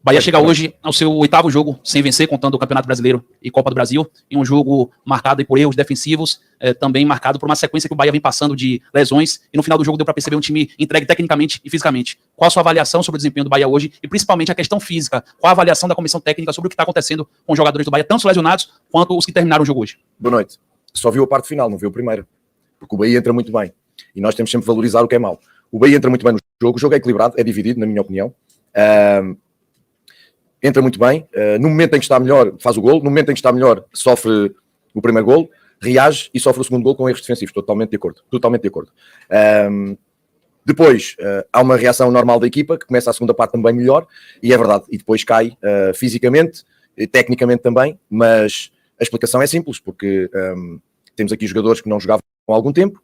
Bahia chega hoje ao seu 8º jogo sem vencer, contando o Campeonato Brasileiro e Copa do Brasil, em um jogo marcado por erros defensivos, também marcado por uma sequência que o Bahia vem passando de lesões, e no final do jogo deu para perceber um time entregue tecnicamente e fisicamente. Qual a sua avaliação sobre o desempenho do Bahia hoje, e principalmente a questão física? Qual a avaliação da comissão técnica sobre o que está acontecendo com os jogadores do Bahia, tanto os lesionados quanto os que terminaram o jogo hoje? Boa noite. Só viu a parte final, não viu a primeira. Porque o Bahia entra muito bem. E nós temos sempre de valorizar o que é mau. O Bahia entra muito bem no jogo. O jogo é equilibrado, é dividido, na minha opinião. Entra muito bem. No momento em que está melhor, faz o gol. No momento em que está melhor, sofre o primeiro gol, reage e sofre o segundo gol com erros defensivos. Totalmente de acordo. Totalmente de acordo. Depois, há uma reação normal da equipa, que começa a segunda parte também melhor, e é verdade. E depois cai fisicamente, tecnicamente também, mas a explicação é simples, porque temos aqui jogadores que não jogavam há algum tempo,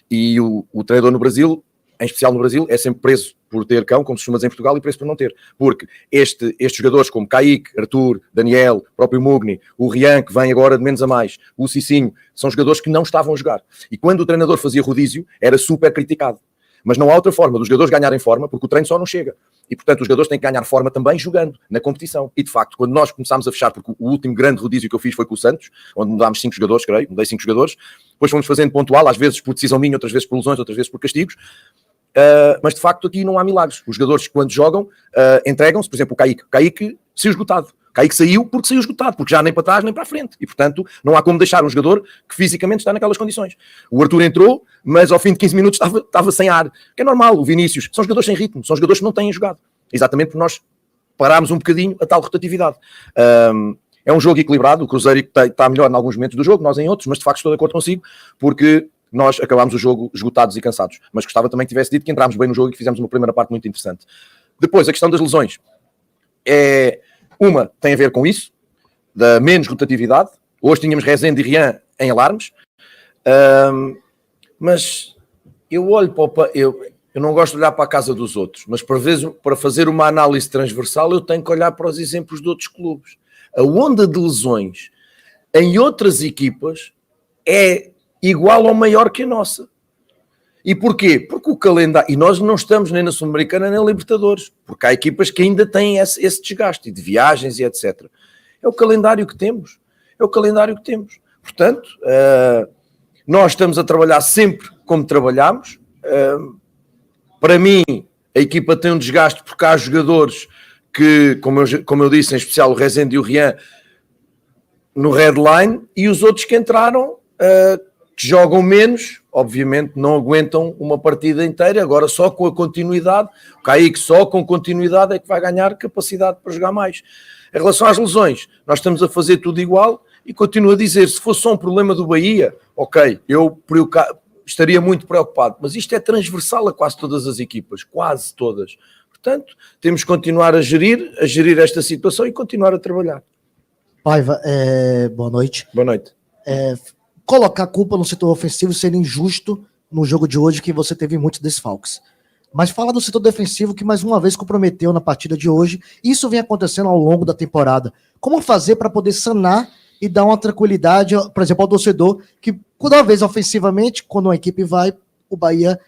e o treinador no Brasil, em especial no Brasil, é sempre preso por ter cão, como se chama em Portugal, e preso por não ter. Porque estes jogadores como Kaique, Arthur, Daniel, próprio Mugni, o Rian, que vem agora de menos a mais, o Cicinho, são jogadores que não estavam a jogar. E quando o treinador fazia rodízio, era super criticado. Mas não há outra forma dos jogadores ganharem forma, porque o treino só não chega. E, portanto, os jogadores têm que ganhar forma também jogando, na competição. E, de facto, quando nós começámos a fechar, porque o último grande rodízio que eu fiz foi com o Santos, onde mudámos 5 jogadores, creio, mudei 5 jogadores, depois fomos fazendo pontual, às vezes por decisão minha, outras vezes por lesões, outras vezes por castigos, mas, de facto, aqui não há milagres. Os jogadores, quando jogam, entregam-se, por exemplo, o Kaique saiu esgotado. Kaique saiu porque saiu esgotado, porque já nem para trás nem para a frente. E, portanto, não há como deixar um jogador que fisicamente está naquelas condições. O Arthur entrou, mas ao fim de 15 minutos estava sem ar. Que é normal, o Vinícius. São jogadores sem ritmo, são jogadores que não têm jogado. Exatamente porque nós parámos um bocadinho a tal rotatividade. É um jogo equilibrado, o Cruzeiro está melhor em alguns momentos do jogo, nós em outros, mas de facto estou de acordo consigo, porque nós acabámos o jogo esgotados e cansados. Mas gostava também que tivesse dito que entrámos bem no jogo e que fizemos uma primeira parte muito interessante. Depois, a questão das lesões. Uma tem a ver com isso, da menos rotatividade. Hoje tínhamos Rezende e Rian em alarmes. Mas eu olho para eu não gosto de olhar para a casa dos outros, mas para fazer uma análise transversal eu tenho que olhar para os exemplos de outros clubes. A onda de lesões em outras equipas é igual ou maior que a nossa. E porquê? Porque o calendário... E nós não estamos nem na Sul-Americana nem na Libertadores, porque há equipas que ainda têm esse desgaste de viagens e etc. É o calendário que temos. É o calendário que temos. Portanto, nós estamos a trabalhar sempre como trabalhamos. Para mim, a equipa tem um desgaste porque há jogadores que, como eu disse, em especial o Rezende e o Rian, no Redline, e os outros que entraram... que jogam menos, obviamente não aguentam uma partida inteira, agora só com a continuidade, o Kaique só com continuidade é que vai ganhar capacidade para jogar mais. Em relação às lesões, nós estamos a fazer tudo igual e continuo a dizer, se fosse só um problema do Bahia, ok, eu estaria muito preocupado, mas isto é transversal a quase todas as equipas, quase todas. Portanto, temos que continuar a gerir esta situação e continuar a trabalhar. Paiva, boa noite. Boa noite. Colocar a culpa no setor ofensivo seria injusto no jogo de hoje, que você teve muitos desfalques. Mas fala do setor defensivo, que mais uma vez comprometeu na partida de hoje. Isso vem acontecendo ao longo da temporada. Como fazer para poder sanar e dar uma tranquilidade, por exemplo, ao torcedor, que toda vez ofensivamente, quando uma equipe vai, o Bahia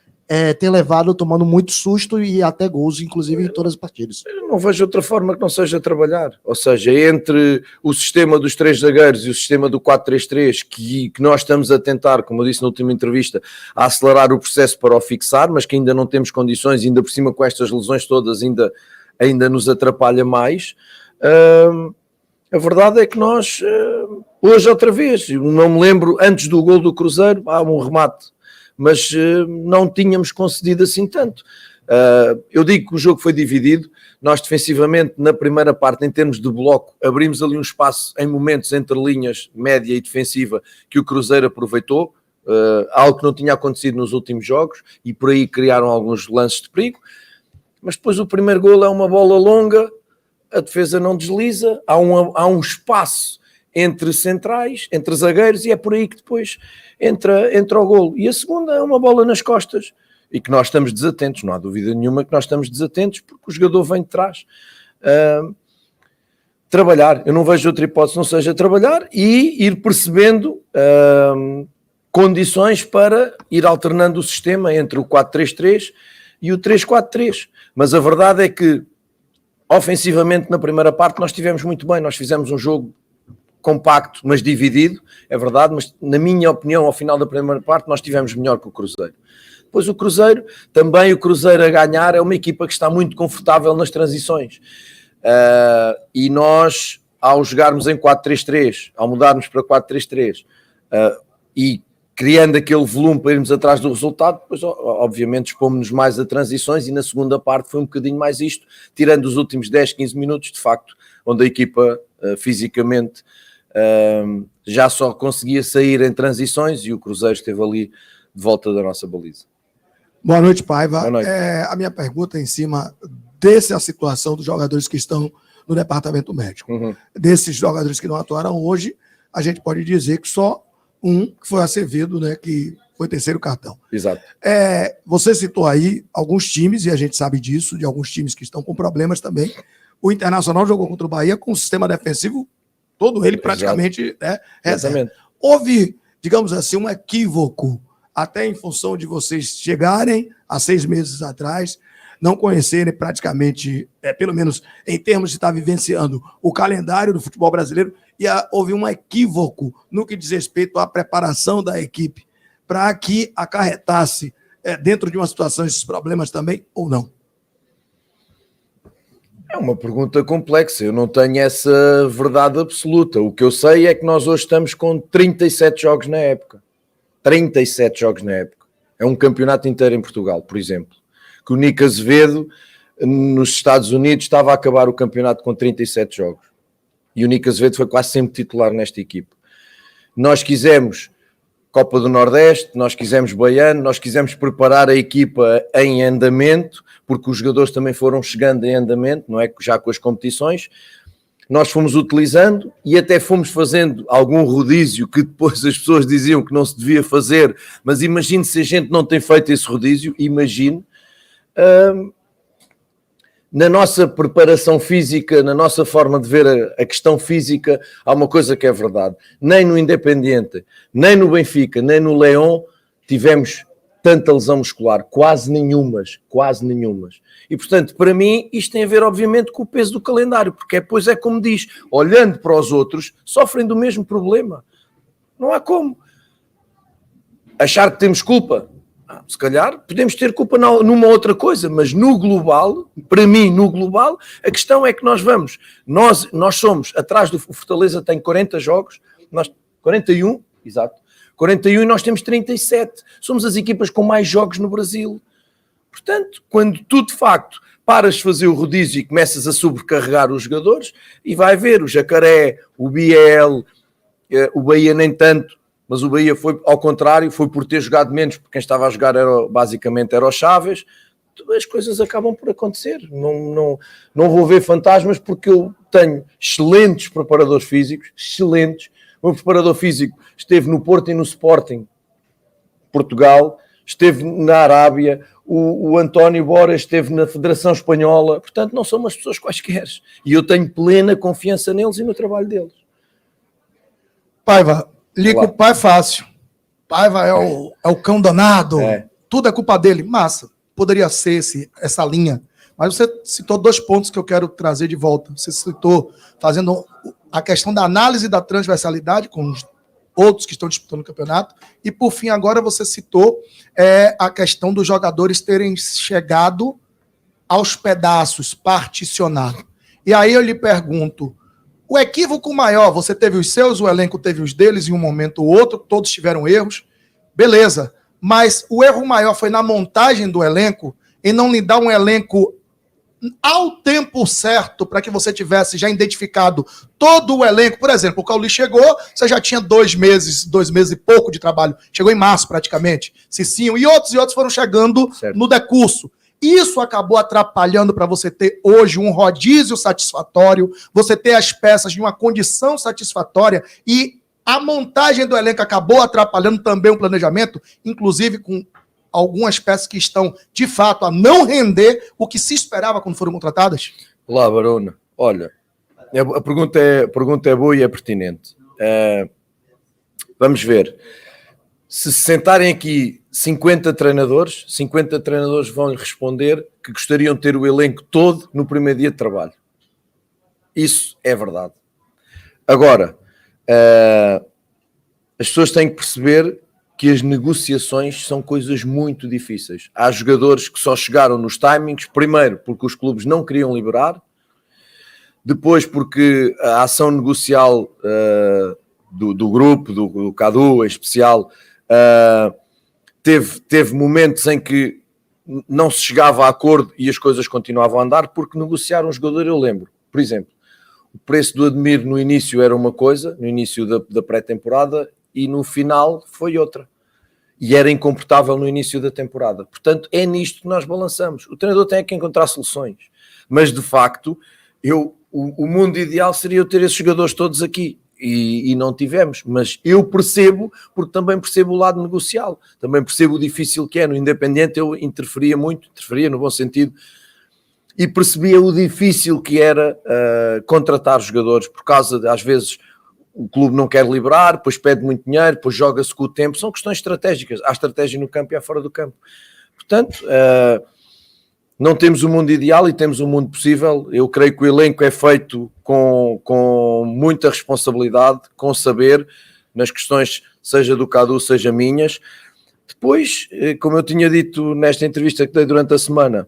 tem levado tomando muito susto e até gols, inclusive, em todas as partidas. Eu não vejo outra forma que não seja trabalhar. Ou seja, entre o sistema dos 3 zagueiros e o sistema do 4-3-3, que nós estamos a tentar, como eu disse na última entrevista, a acelerar o processo para o fixar, mas que ainda não temos condições, ainda por cima com estas lesões todas, ainda nos atrapalha mais. A verdade é que nós, hoje outra vez, não me lembro, antes do gol do Cruzeiro, há um remate, mas não tínhamos concedido assim tanto. Eu digo que o jogo foi dividido, nós defensivamente na primeira parte em termos de bloco abrimos ali um espaço em momentos entre linhas média e defensiva que o Cruzeiro aproveitou, algo que não tinha acontecido nos últimos jogos, e por aí criaram alguns lances de perigo, mas depois o primeiro golo é uma bola longa, a defesa não desliza, há um espaço entre centrais, entre zagueiros, e é por aí que depois entra o golo. E a segunda é uma bola nas costas, e que nós estamos desatentos, não há dúvida nenhuma que nós estamos desatentos, porque o jogador vem de trás. Trabalhar, eu não vejo outra hipótese não seja trabalhar e ir percebendo condições para ir alternando o sistema entre o 4-3-3 e o 3-4-3. Mas a verdade é que Ofensivamente, na primeira parte, nós estivemos muito bem, nós fizemos um jogo compacto, mas dividido, é verdade, mas na minha opinião, ao final da primeira parte, nós estivemos melhor que o Cruzeiro. Depois o Cruzeiro, também o Cruzeiro a ganhar, é uma equipa que está muito confortável nas transições. E nós, ao jogarmos em 4-3-3, ao mudarmos para 4-3-3, e criando aquele volume para irmos atrás do resultado, depois obviamente expomos-nos mais a transições, e na segunda parte foi um bocadinho mais isto, tirando os últimos 10, 15 minutos, de facto, onde a equipa fisicamente já só conseguia sair em transições, e o Cruzeiro esteve ali de volta da nossa baliza. Boa noite, Paiva. Boa noite. A minha pergunta é em cima dessa situação dos jogadores que estão no departamento médico. Desses jogadores que não atuaram hoje, a gente pode dizer que só um, que foi Acevedo, né, que foi terceiro cartão. Exato. Você citou aí alguns times, e a gente sabe disso, de alguns times que estão com problemas também. O Internacional jogou contra o Bahia com um sistema defensivo, todo ele praticamente, né, reserva. Houve, digamos assim, um equívoco, até em função de vocês chegarem há 6 meses atrás, não conhecerem praticamente, pelo menos em termos de estar vivenciando o calendário do futebol brasileiro, e houve um equívoco no que diz respeito à preparação da equipe para que acarretasse dentro de uma situação esses problemas também, ou não? É uma pergunta complexa, eu não tenho essa verdade absoluta. O que eu sei é que nós hoje estamos com 37 jogos na época. 37 jogos na época. É um campeonato inteiro em Portugal, por exemplo. Que o Nico Azevedo, nos Estados Unidos, estava a acabar o campeonato com 37 jogos. E o Nico Azevedo foi quase sempre titular nesta equipa. Nós quisemos Copa do Nordeste, nós quisemos Baiano, nós quisemos preparar a equipa em andamento, porque os jogadores também foram chegando em andamento, não é? Já com as competições. Nós fomos utilizando e até fomos fazendo algum rodízio que depois as pessoas diziam que não se devia fazer, mas imagine se a gente não tem feito esse rodízio, imagine. Na nossa preparação física, na nossa forma de ver a questão física, há uma coisa que é verdade. Nem no Independiente, nem no Benfica, nem no Leão tivemos tanta lesão muscular. Quase nenhumas. E, portanto, para mim, isto tem a ver, obviamente, com o peso do calendário, porque depois é como diz, olhando para os outros, sofrem do mesmo problema. Não há como. Achar que temos culpa. Se calhar podemos ter culpa numa outra coisa, mas no global, para mim, no global, a questão é que nós somos, atrás do Fortaleza tem 40 jogos, 41, exato, 41 e nós temos 37. Somos as equipas com mais jogos no Brasil. Portanto, quando tu de facto paras de fazer o rodízio e começas a sobrecarregar os jogadores, e vai ver o Jacaré, o Biel, o Bahia nem tanto, mas o Bahia foi ao contrário, foi por ter jogado menos, porque quem estava a jogar basicamente era o Chaves. As coisas acabam por acontecer. Não vou ver fantasmas, porque eu tenho excelentes preparadores físicos, excelentes. O meu preparador físico esteve no Porto e no Sporting Portugal, esteve na Arábia, o António Bora esteve na Federação Espanhola, portanto não são umas pessoas quaisquer. E eu tenho plena confiança neles e no trabalho deles. Paiva, culpar é fácil. Paiva é o cão danado. Tudo é culpa dele. Massa. Poderia ser essa linha. Mas você citou 2 pontos que eu quero trazer de volta. Você citou fazendo a questão da análise da transversalidade com os outros que estão disputando o campeonato. E, por fim, agora você citou a questão dos jogadores terem chegado aos pedaços, particionado. E aí eu lhe pergunto, o equívoco maior, você teve os seus, o elenco teve os deles em um momento ou outro, todos tiveram erros, beleza, mas o erro maior foi na montagem do elenco e não lhe dar um elenco ao tempo certo para que você tivesse já identificado todo o elenco. Por exemplo, o Cauli chegou, você já tinha 2 meses e pouco de trabalho, chegou em março praticamente, Cicinho, e outros foram chegando no decurso. Isso acabou atrapalhando para você ter hoje um rodízio satisfatório, você ter as peças de uma condição satisfatória, e a montagem do elenco acabou atrapalhando também o planejamento, inclusive com algumas peças que estão, de fato, a não render o que se esperava quando foram contratadas? Olá, Barona. Olha, a pergunta é boa e é pertinente. Vamos ver. Se sentarem aqui 50 treinadores vão responder que gostariam de ter o elenco todo no primeiro dia de trabalho. Isso é verdade. Agora, as pessoas têm que perceber que as negociações são coisas muito difíceis. Há jogadores que só chegaram nos timings, primeiro porque os clubes não queriam liberar, depois porque a ação negocial do grupo, do Cadu em especial, teve momentos em que não se chegava a acordo e as coisas continuavam a andar porque negociaram um jogador. Eu lembro, por exemplo, o preço do Ademir no início era uma coisa, no início da pré-temporada, e no final foi outra. E era incomportável no início da temporada. Portanto, é nisto que nós balançamos. O treinador tem que encontrar soluções. Mas, de facto, o mundo ideal seria eu ter esses jogadores todos aqui. E não tivemos. Mas eu percebo, porque também percebo o lado negocial. Também percebo o difícil que é. No Independente eu interferia no bom sentido, e percebia o difícil que era contratar jogadores, por causa de, às vezes, o clube não quer liberar, depois pede muito dinheiro, depois joga-se com o tempo. São questões estratégicas. Há estratégia no campo e há fora do campo. Portanto, não temos o mundo ideal e temos o mundo possível. Eu creio que o elenco é feito com muita responsabilidade, com saber, nas questões, seja do Cadu, seja minhas. Depois, como eu tinha dito nesta entrevista que dei durante a semana,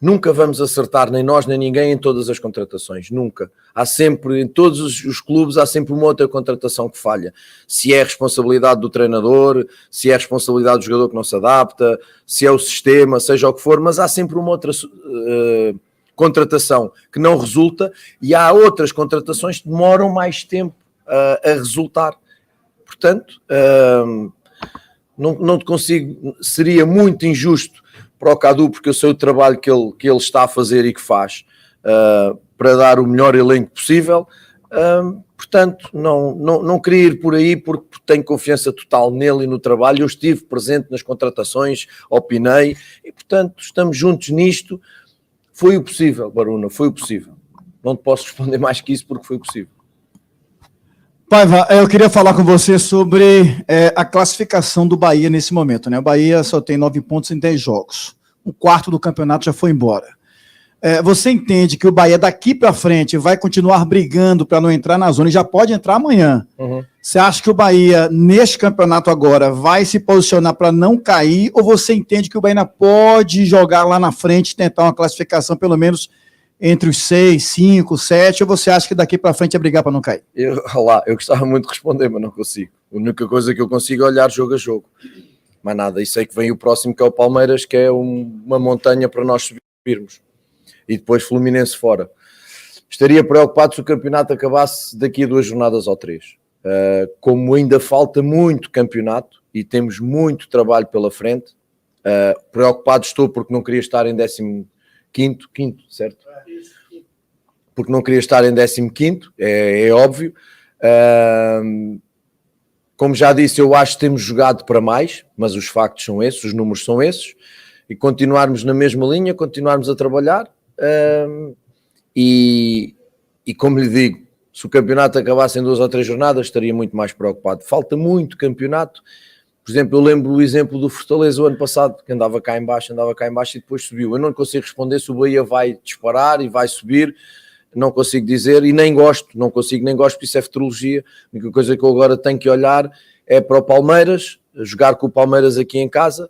nunca vamos acertar, nem nós, nem ninguém, em todas as contratações. Nunca. Há sempre, em todos os clubes, há sempre uma outra contratação que falha. Se é a responsabilidade do treinador, se é a responsabilidade do jogador que não se adapta, se é o sistema, seja o que for, mas há sempre uma outra contratação que não resulta, e há outras contratações que demoram mais tempo a resultar. Portanto, não te consigo... Seria muito injusto para o Cadu, porque eu sei o trabalho que ele está a fazer e que faz para dar o melhor elenco possível. Portanto, não queria ir por aí, porque tenho confiança total nele e no trabalho. Eu estive presente nas contratações, opinei, e portanto estamos juntos nisto. Foi o possível, Baruna, foi o possível. Não te posso responder mais que isso, porque foi o possível. Paiva, eu queria falar com você sobre a classificação do Bahia nesse momento, né? O Bahia só tem 9 pontos em 10 jogos. Um quarto do campeonato já foi embora. Você entende que o Bahia daqui para frente vai continuar brigando para não entrar na zona e já pode entrar amanhã? Uhum. Você acha que o Bahia, neste campeonato agora, vai se posicionar para não cair, ou você entende que o Bahia ainda pode jogar lá na frente e tentar uma classificação pelo menos entre os 6, 5, 7, ou você acha que daqui para frente é brigar para não cair? Eu gostava muito de responder, mas não consigo. A única coisa que eu consigo é olhar jogo a jogo. Mais nada. E sei que vem o próximo, que é o Palmeiras, que é uma montanha para nós subirmos. E depois Fluminense fora. Estaria preocupado se o campeonato acabasse daqui a 2 jornadas ou 3. Como ainda falta muito campeonato e temos muito trabalho pela frente, preocupado estou porque não queria estar em 15º, certo? Porque não queria estar em 15º, é óbvio. Como já disse, eu acho que temos jogado para mais, mas os factos são esses, os números são esses, e continuarmos na mesma linha, continuarmos a trabalhar, e como lhe digo, se o campeonato acabasse em 2 ou 3 jornadas, estaria muito mais preocupado. Falta muito campeonato. Por exemplo, eu lembro o exemplo do Fortaleza o ano passado, que andava cá em baixo e depois subiu. Eu não consigo responder se o Bahia vai disparar e vai subir, não consigo dizer, e nem gosto, porque isso é futurologia. A única coisa que eu agora tenho que olhar é para o Palmeiras, jogar com o Palmeiras aqui em casa,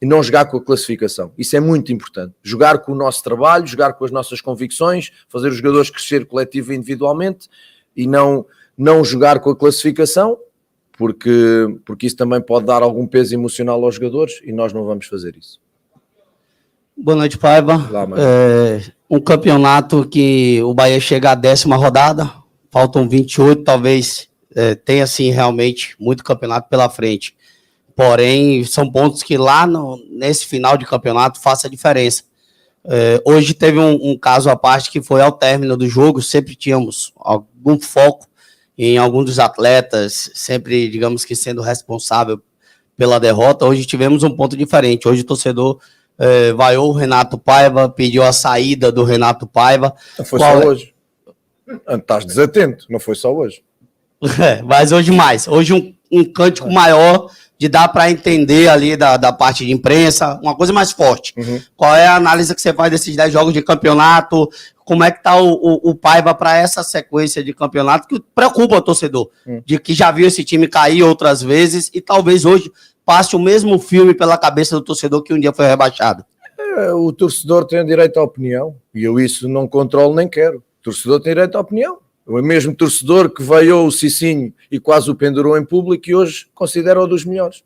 e não jogar com a classificação. Isso é muito importante. Jogar com o nosso trabalho, jogar com as nossas convicções, fazer os jogadores crescer coletivo e individualmente, e não jogar com a classificação, porque isso também pode dar algum peso emocional aos jogadores, e nós não vamos fazer isso. Boa noite, Paiva. Um campeonato que o Bahia chega à 10ª rodada, faltam 28, talvez tenha, assim, realmente muito campeonato pela frente. Porém, são pontos que lá nesse final de campeonato faça a diferença. Hoje teve um caso à parte que foi ao término do jogo, sempre tínhamos algum foco em algum dos atletas, sempre, digamos que, sendo responsável pela derrota. Hoje tivemos um ponto diferente. Hoje o torcedor vaiou o Renato Paiva, pediu a saída do Renato Paiva. Não foi só hoje. Estás desatento, não foi só hoje. Mas hoje mais. Hoje um cântico maior de dar para entender ali da parte de imprensa, uma coisa mais forte. Uhum. Qual é a análise que você faz desses 10 jogos de campeonato? Como é que está o Paiva para essa sequência de campeonato que preocupa o torcedor, de que já viu esse time cair outras vezes e talvez hoje passe o mesmo filme pela cabeça do torcedor que um dia foi rebaixado? O torcedor tem direito à opinião e eu isso não controlo nem quero. O torcedor tem direito à opinião. O mesmo torcedor que veiou o Cicinho e quase o pendurou em público e hoje considera-o dos melhores.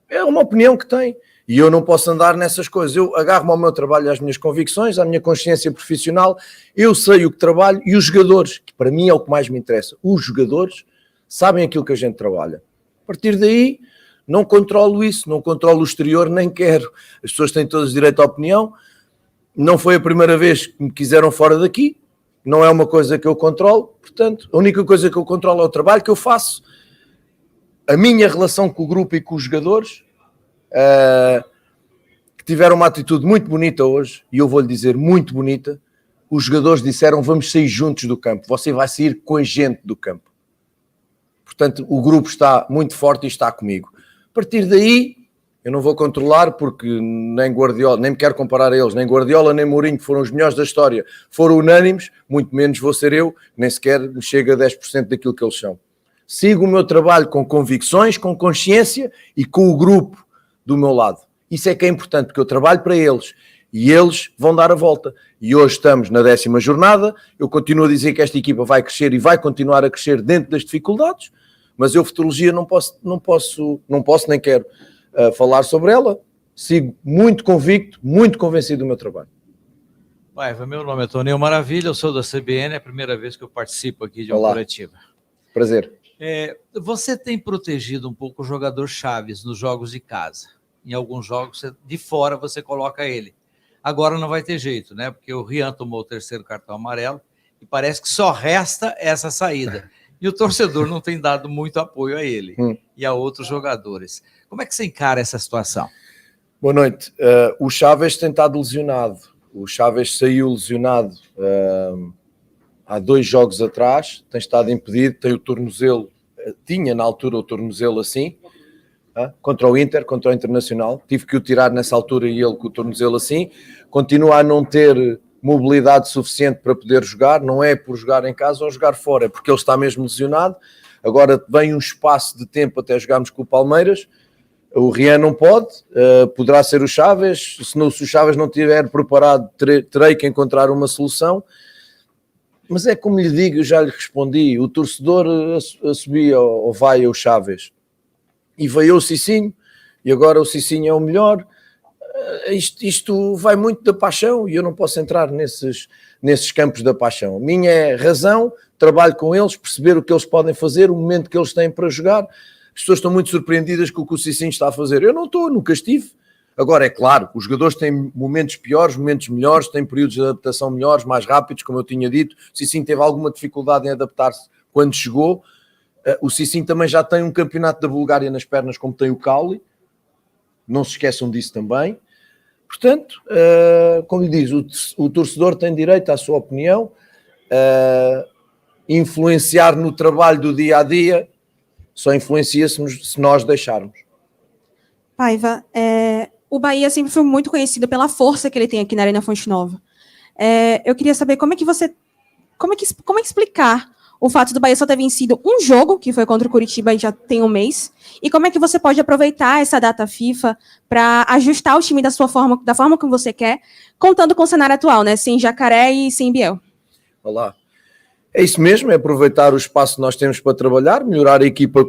É uma opinião que tem. E eu não posso andar nessas coisas. Eu agarro-me ao meu trabalho, às minhas convicções, à minha consciência profissional. Eu sei o que trabalho e os jogadores, que para mim é o que mais me interessa. Os jogadores sabem aquilo que a gente trabalha. A partir daí, não controlo isso, não controlo o exterior, nem quero. As pessoas têm todas direito à opinião. Não foi a primeira vez que me quiseram fora daqui. Não é uma coisa que eu controlo. Portanto, a única coisa que eu controlo é o trabalho que eu faço. A minha relação com o grupo e com os jogadores, que tiveram uma atitude muito bonita hoje, e eu vou-lhe dizer, muito bonita. Os jogadores disseram, vamos sair juntos do campo. Você vai sair com a gente do campo. Portanto, o grupo está muito forte e está comigo. A partir daí, eu não vou controlar porque nem Guardiola, nem me quero comparar a eles, nem Guardiola nem Mourinho, que foram os melhores da história, foram unânimes, muito menos vou ser eu, nem sequer me chega a 10% daquilo que eles são. Sigo o meu trabalho com convicções, com consciência e com o grupo do meu lado. Isso é que é importante, porque eu trabalho para eles e eles vão dar a volta. E hoje estamos na 10ª jornada, eu continuo a dizer que esta equipa vai crescer e vai continuar a crescer dentro das dificuldades, mas eu, futurologia, não posso nem quero falar sobre ela. Sigo muito convicto, muito convencido do meu trabalho. Paiva, meu nome é Tonel Maravilha, eu sou da CBN, é a primeira vez que eu participo aqui de uma coletiva. Prazer. Você tem protegido um pouco o jogador Chaves nos jogos de casa. Em alguns jogos, de fora, você coloca ele. Agora não vai ter jeito, né? Porque o Rian tomou o 3º cartão amarelo e parece que só resta essa saída. E o torcedor não tem dado muito apoio a ele e a outros jogadores. Como é que você encara essa situação? Boa noite. O Chaves tem estado lesionado. O Chaves saiu lesionado há 2 jogos atrás, tem estado impedido, tem o tornozelo, tinha na altura o tornozelo assim, contra o Inter, contra o Internacional. Tive que o tirar nessa altura e ele com o tornozelo assim. Continua a não ter mobilidade suficiente para poder jogar, não é por jogar em casa ou jogar fora, é porque ele está mesmo lesionado. Agora vem um espaço de tempo até jogarmos com o Palmeiras. O Rian não pode, poderá ser o Chaves, se o Chaves não estiver preparado, terei que encontrar uma solução. Mas é como lhe digo, eu já lhe respondi, o torcedor subia ou vai ao Chaves e veio o Cicinho, e agora o Cicinho é o melhor. Isto vai muito da paixão e eu não posso entrar nesses campos da paixão. A minha razão, trabalho com eles, perceber o que eles podem fazer, o momento que eles têm para jogar. As pessoas estão muito surpreendidas com o que o Cicinho está a fazer. Eu não estou, nunca estive. Agora, é claro, os jogadores têm momentos piores, momentos melhores, têm períodos de adaptação melhores, mais rápidos, como eu tinha dito. O Cicinho teve alguma dificuldade em adaptar-se quando chegou. O Cicinho também já tem um campeonato da Bulgária nas pernas, como tem o Cauli. Não se esqueçam disso também. Portanto, como lhe diz, o torcedor tem direito à sua opinião, influenciar no trabalho do dia-a-dia, só influencia se nós deixarmos. Paiva, o Bahia sempre foi muito conhecido pela força que ele tem aqui na Arena Fonte Nova. Eu queria saber como é que explicar o fato do Bahia só ter vencido um jogo, que foi contra o Curitiba e já tem um mês, e como é que você pode aproveitar essa data FIFA para ajustar o time da forma que você quer, contando com o cenário atual, né? Sem Jacaré e sem Biel. Olá. É isso mesmo, é aproveitar o espaço que nós temos para trabalhar, melhorar a equipa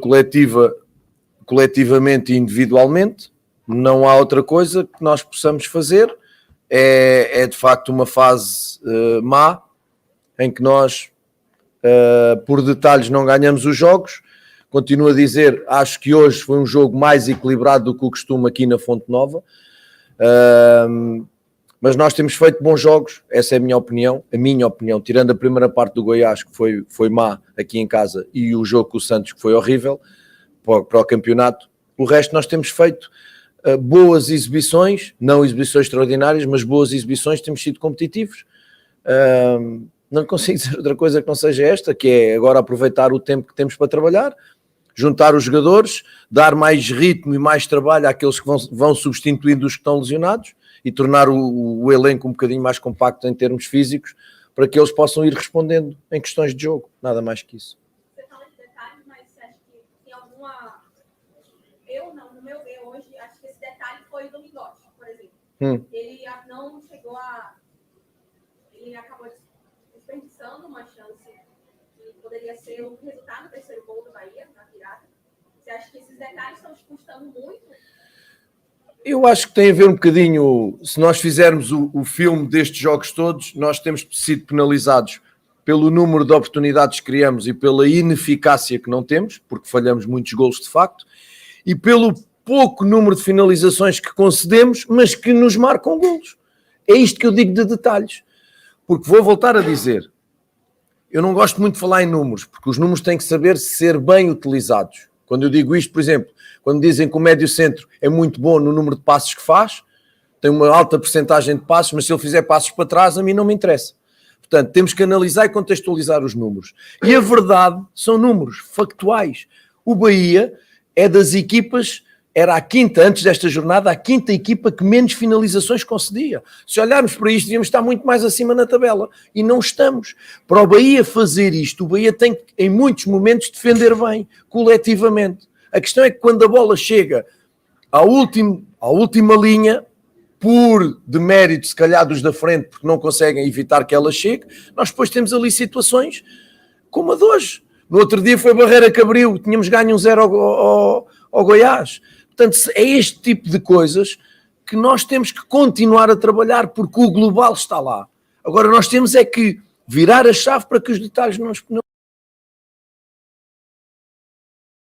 coletivamente e individualmente. Não há outra coisa que nós possamos fazer. É de facto uma fase má, em que nós, por detalhes, não ganhamos os jogos. Continuo a dizer, acho que hoje foi um jogo mais equilibrado do que o costume aqui na Fonte Nova. Mas nós temos feito bons jogos, essa é a minha opinião, tirando a primeira parte do Goiás, que foi má aqui em casa, e o jogo com o Santos, que foi horrível para o campeonato. O resto nós temos feito boas exibições, não exibições extraordinárias, mas boas exibições, temos sido competitivos. Não consigo dizer outra coisa que não seja esta, que é agora aproveitar o tempo que temos para trabalhar, juntar os jogadores, dar mais ritmo e mais trabalho àqueles que vão substituindo os que estão lesionados e tornar o elenco um bocadinho mais compacto em termos físicos, para que eles possam ir respondendo em questões de jogo, nada mais que isso. Você fala de detalhes, mas você acha que tem alguma... Eu não, no meu ver hoje, acho que esse detalhe foi o do Mingote, por exemplo. Ele não chegou a... Ele acabou desperdiçando uma chance que poderia ser o resultado do terceiro gol do Bahia, na virada. Você acha que esses detalhes estão te custando muito? Eu acho que tem a ver um bocadinho, se nós fizermos o filme destes jogos todos, nós temos sido penalizados pelo número de oportunidades que criamos e pela ineficácia que não temos, porque falhamos muitos golos de facto, e pelo pouco número de finalizações que concedemos, mas que nos marcam golos. É isto que eu digo de detalhes. Porque vou voltar a dizer, eu não gosto muito de falar em números, porque os números têm que saber ser bem utilizados. Quando eu digo isto, por exemplo, quando dizem que o médio centro é muito bom no número de passos que faz, tem uma alta percentagem de passos, mas se ele fizer passos para trás, a mim não me interessa. Portanto, temos que analisar e contextualizar os números. E a verdade são números factuais. O Bahia é das equipas, era a quinta, antes desta jornada, a quinta equipa que menos finalizações concedia. Se olharmos para isto, devíamos estar muito mais acima na tabela. E não estamos. Para o Bahia fazer isto, o Bahia tem que, em muitos momentos, defender bem, coletivamente. A questão é que quando a bola chega à última linha, por demérito, se calhar, dos da frente, porque não conseguem evitar que ela chegue, nós depois temos ali situações como a de hoje. No outro dia foi Barreira que abriu, tínhamos ganho 1-0 ao Goiás. Portanto, é este tipo de coisas que nós temos que continuar a trabalhar, porque o global está lá. Agora nós temos é que virar a chave para que os detalhes não